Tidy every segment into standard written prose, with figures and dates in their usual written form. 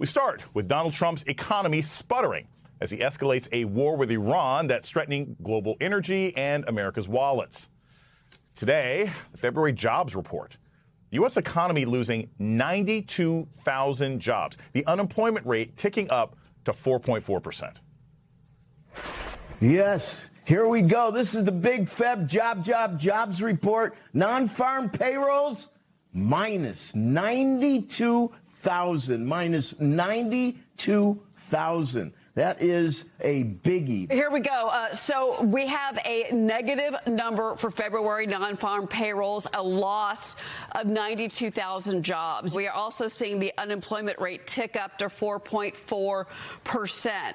We start with Donald Trump's economy sputtering as he escalates a war with Iran that's threatening global energy and America's wallets. Today, the February jobs report. The U.S. economy losing 92,000 jobs. The unemployment rate ticking up to 4.4%. Yes, here we go. This is the big Feb jobs report. Non-farm payrolls, minus 92,000. Minus 92,000. That is a biggie. Here we go. So we have a negative number for February non-farm payrolls, a loss of 92,000 jobs. We are also seeing the unemployment rate tick up to 4.4%.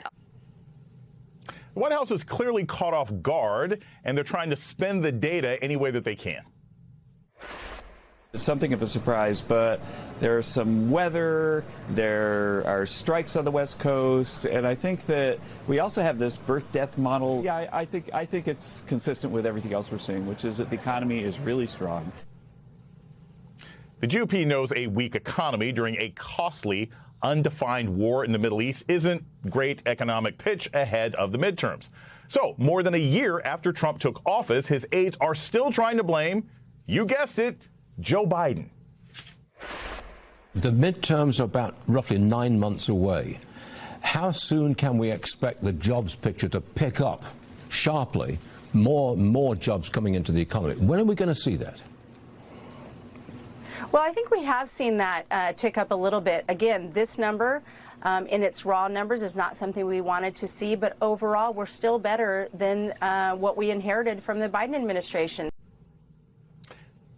The White House is clearly caught off guard, and they're trying to spin the data any way that they can. It's something of a surprise, but there's some weather, there are strikes on the West Coast, and I think that we also have this birth-death model. Yeah, I think it's consistent with everything else we're seeing, which is that the economy is really strong. The GOP knows a weak economy during a costly, undefined war in the Middle East isn't great economic pitch ahead of the midterms. So, more than a year after Trump took office, his aides are still trying to blame, you guessed it, Joe Biden. The midterms are about roughly 9 months away. How soon can we expect the jobs picture to pick up sharply, more jobs coming into the economy? When are we going to see that? Well, I think we have seen that tick up a little bit. Again, this number in its raw numbers is not something we wanted to see, but overall we're still better than what we inherited from the Biden administration.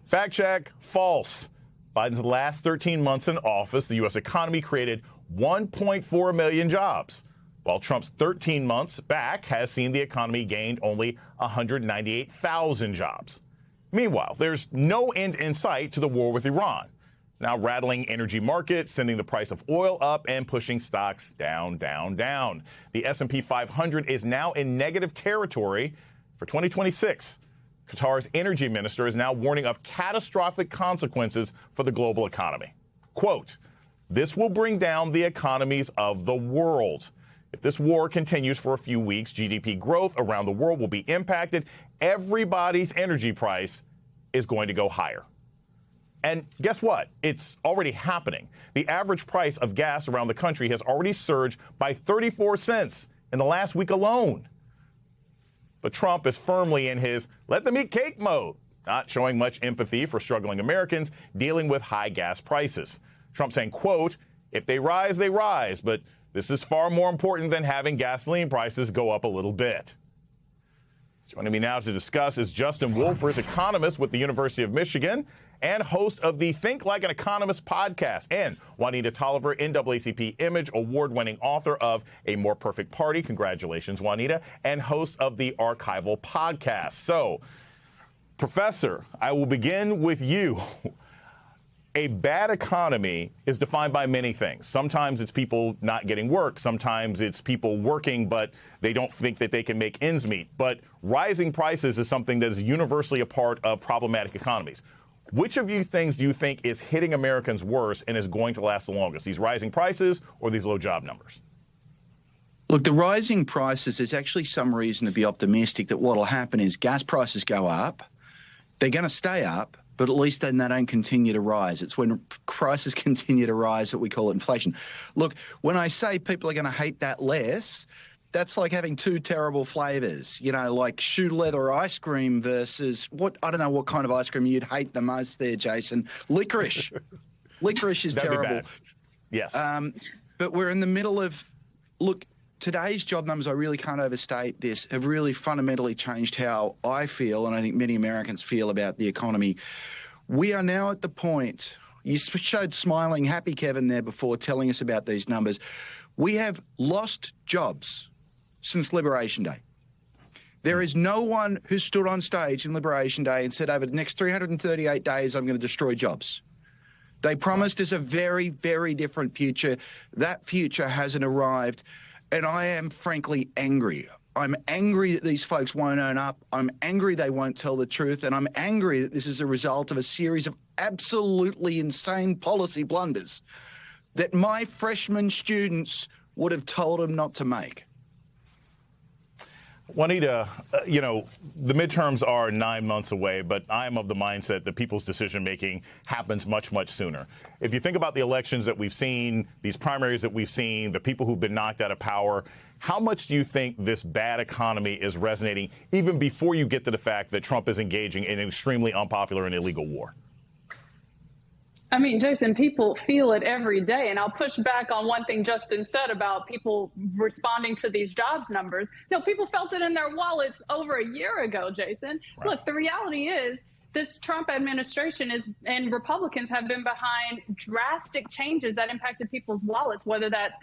Fact check, false. Biden's last 13 months in office, the U.S. economy created 1.4 million jobs, while Trump's 13 months back has seen the economy gain only 198,000 jobs. Meanwhile, there's no end in sight to the war with Iran, now rattling energy markets, sending the price of oil up and pushing stocks down, down, down. The S&P 500 is now in negative territory for 2026. Qatar's energy minister is now warning of catastrophic consequences for the global economy. Quote, this will bring down the economies of the world. If this war continues for a few weeks, GDP growth around the world will be impacted. Everybody's energy price is going to go higher. And guess what? It's already happening. The average price of gas around the country has already surged by 34 cents in the last week alone. But Trump is firmly in his let them eat cake mode, not showing much empathy for struggling Americans dealing with high gas prices. Trump saying, quote, if they rise, but this is far more important than having gasoline prices go up a little bit. Joining me now to discuss is Justin Wolfers, economist with the University of Michigan and host of the Think Like an Economist podcast, and Juanita Tolliver, NAACP Image Award-winning author of A More Perfect Party. Congratulations, Juanita, and host of the Archival podcast. So, Professor, I will begin with you. A bad economy is defined by many things. Sometimes it's people not getting work. Sometimes it's people working, but they don't think that they can make ends meet. But rising prices is something that is universally a part of problematic economies. Which of you things do you think is hitting Americans worse and is going to last the longest, these rising prices or these low job numbers? Look, the rising prices, there's actually some reason to be optimistic that what will happen is gas prices go up. They're going to stay up, but at least then they don't continue to rise. It's when prices continue to rise that we call it inflation. Look, when I say people are going to hate that less, that's like having two terrible flavors, you know, like shoe leather ice cream versus I don't know what kind of ice cream you'd hate the most there, Jason. Licorice. Licorice is That'd terrible. Be bad. Yes. But we're in the middle of, look, today's job numbers, I really can't overstate this, have really fundamentally changed how I feel, and I think many Americans feel about the economy. We are now at the point, you showed smiling, happy Kevin there before telling us about these numbers. We have lost jobs since Liberation Day. There is no one who stood on stage in Liberation Day and said over the next 338 days, I'm going to destroy jobs. They promised us a very, very different future. That future hasn't arrived. And I am frankly angry. I'm angry that these folks won't own up. I'm angry they won't tell the truth. And I'm angry that this is a result of a series of absolutely insane policy blunders. that my freshman students would have told them not to make. Juanita, the midterms are 9 months away, but I am of the mindset that people's decision-making happens much, much sooner. If you think about the elections that we've seen, these primaries that we've seen, the people who've been knocked out of power, how much do you think this bad economy is resonating even before you get to the fact that Trump is engaging in an extremely unpopular and illegal war? I mean, Jason, people feel it every day. And I'll push back on one thing Justin said about people responding to these jobs numbers. No, people felt it in their wallets over a year ago, Jason. Right. Look, the reality is this Trump administration and Republicans have been behind drastic changes that impacted people's wallets, whether that's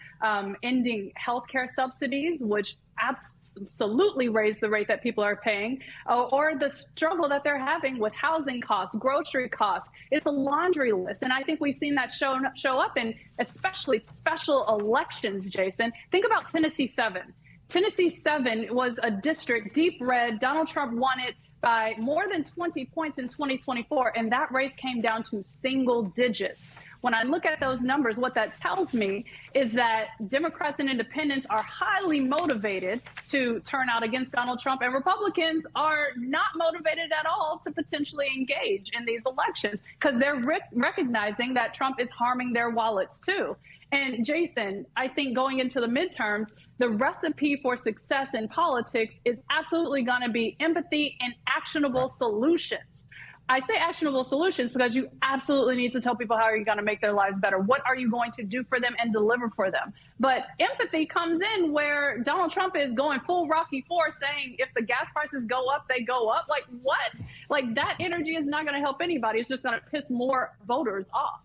ending health care subsidies, which absolutely raise the rate that people are paying, or the struggle that they're having with housing costs, grocery costs. It's a laundry list. And I think we've seen that show up in especially special elections, Jason. Think about Tennessee 7. Tennessee 7 was a district, deep red. Donald Trump won it by more than 20 points in 2024, and that race came down to single digits. When I look at those numbers, what that tells me is that Democrats and independents are highly motivated to turn out against Donald Trump, and Republicans are not motivated at all to potentially engage in these elections because they're recognizing that Trump is harming their wallets too. And Jason, I think going into the midterms, the recipe for success in politics is absolutely going to be empathy and actionable solutions. I say actionable solutions because you absolutely need to tell people how you're going to make their lives better. What are you going to do for them and deliver for them? But empathy comes in where Donald Trump is going full Rocky IV, saying if the gas prices go up, they go up. Like what? Like that energy is not going to help anybody. It's just going to piss more voters off.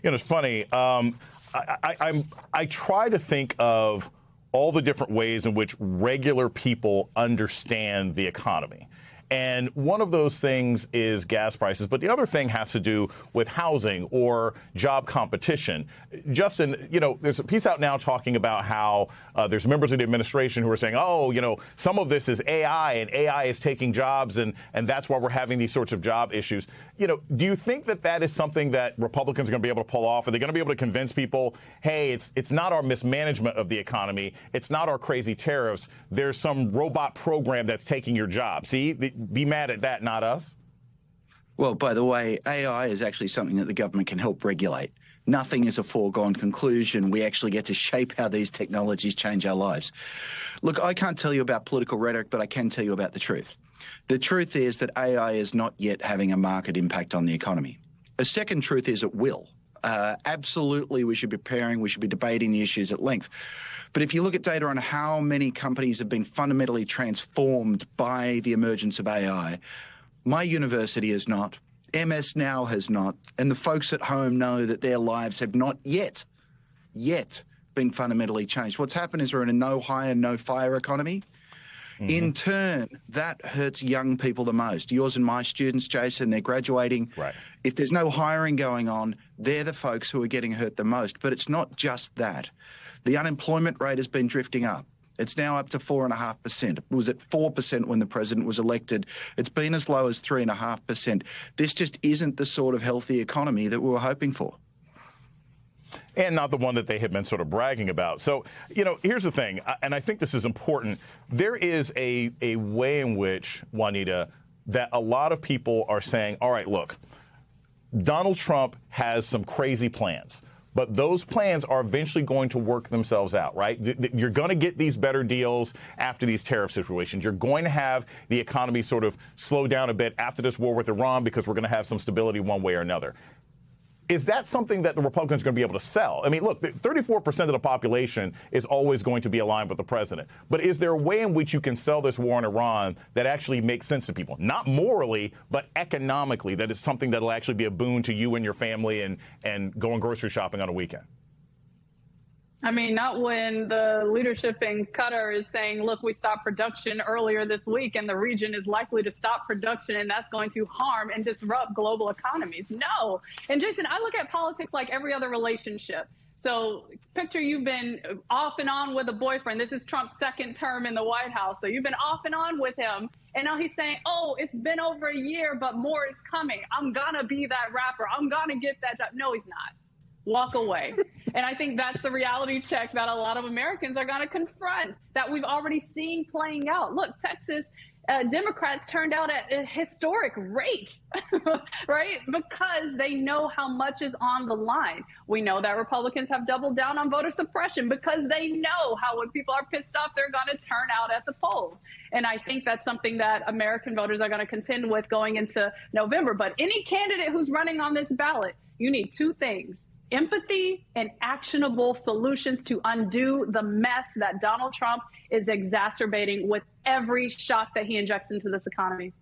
It's funny. I try to think of all the different ways in which regular people understand the economy. And one of those things is gas prices, but the other thing has to do with housing or job competition. Justin, there's a piece out now talking about how there's members of the administration who are saying, some of this is AI and AI is taking jobs and that's why we're having these sorts of job issues. Do you think that is something that Republicans are going to be able to pull off? Are they going to be able to convince people, hey, it's not our mismanagement of the economy. It's not our crazy tariffs. There's some robot program that's taking your job. See, be mad at that, not us. Well, by the way, AI is actually something that the government can help regulate. Nothing is a foregone conclusion. We actually get to shape how these technologies change our lives. Look, I can't tell you about political rhetoric, but I can tell you about the truth. The truth is that AI is not yet having a market impact on the economy. A second truth is it will. Absolutely, we should be preparing, we should be debating the issues at length. But if you look at data on how many companies have been fundamentally transformed by the emergence of AI, my university has not, MS Now has not, and the folks at home know that their lives have not yet been fundamentally changed. What's happened is we're in a no hire, no fire economy. Mm-hmm. In turn, that hurts young people the most. Yours and my students, Jason, they're graduating. Right. If there's no hiring going on, they're the folks who are getting hurt the most. But it's not just that. The unemployment rate has been drifting up. It's now up to 4.5%. It was at 4% when the president was elected. It's been as low as 3.5%. This just isn't the sort of healthy economy that we were hoping for. And not the one that they had been sort of bragging about. So, here's the thing, and I think this is important. There is a way in which, Juanita, that a lot of people are saying, all right, look, Donald Trump has some crazy plans. But those plans are eventually going to work themselves out, right? You're going to get these better deals after these tariff situations. You're going to have the economy sort of slow down a bit after this war with Iran because we're going to have some stability one way or another. Is that something that the Republicans are going to be able to sell? I mean, look, 34% of the population is always going to be aligned with the president. But is there a way in which you can sell this war in Iran that actually makes sense to people? Not morally, but economically, that is something that will actually be a boon to you and your family and going grocery shopping on a weekend? I mean, not when the leadership in Qatar is saying, look, we stopped production earlier this week and the region is likely to stop production and that's going to harm and disrupt global economies. No. And Jason, I look at politics like every other relationship. So picture you've been off and on with a boyfriend. This is Trump's second term in the White House. So you've been off and on with him. And now he's saying, oh, it's been over a year, but more is coming. I'm going to be that rapper. I'm going to get that job. No, he's not. walk away. And I think that's the reality check that a lot of Americans are going to confront, that we've already seen playing out. Look, Texas, Democrats turned out at a historic rate, right? Because they know how much is on the line. We know that Republicans have doubled down on voter suppression because they know how when people are pissed off, they're going to turn out at the polls. And I think that's something that American voters are going to contend with going into November. But any candidate who's running on this ballot, you need two things: empathy and actionable solutions to undo the mess that Donald Trump is exacerbating with every shock that he injects into this economy.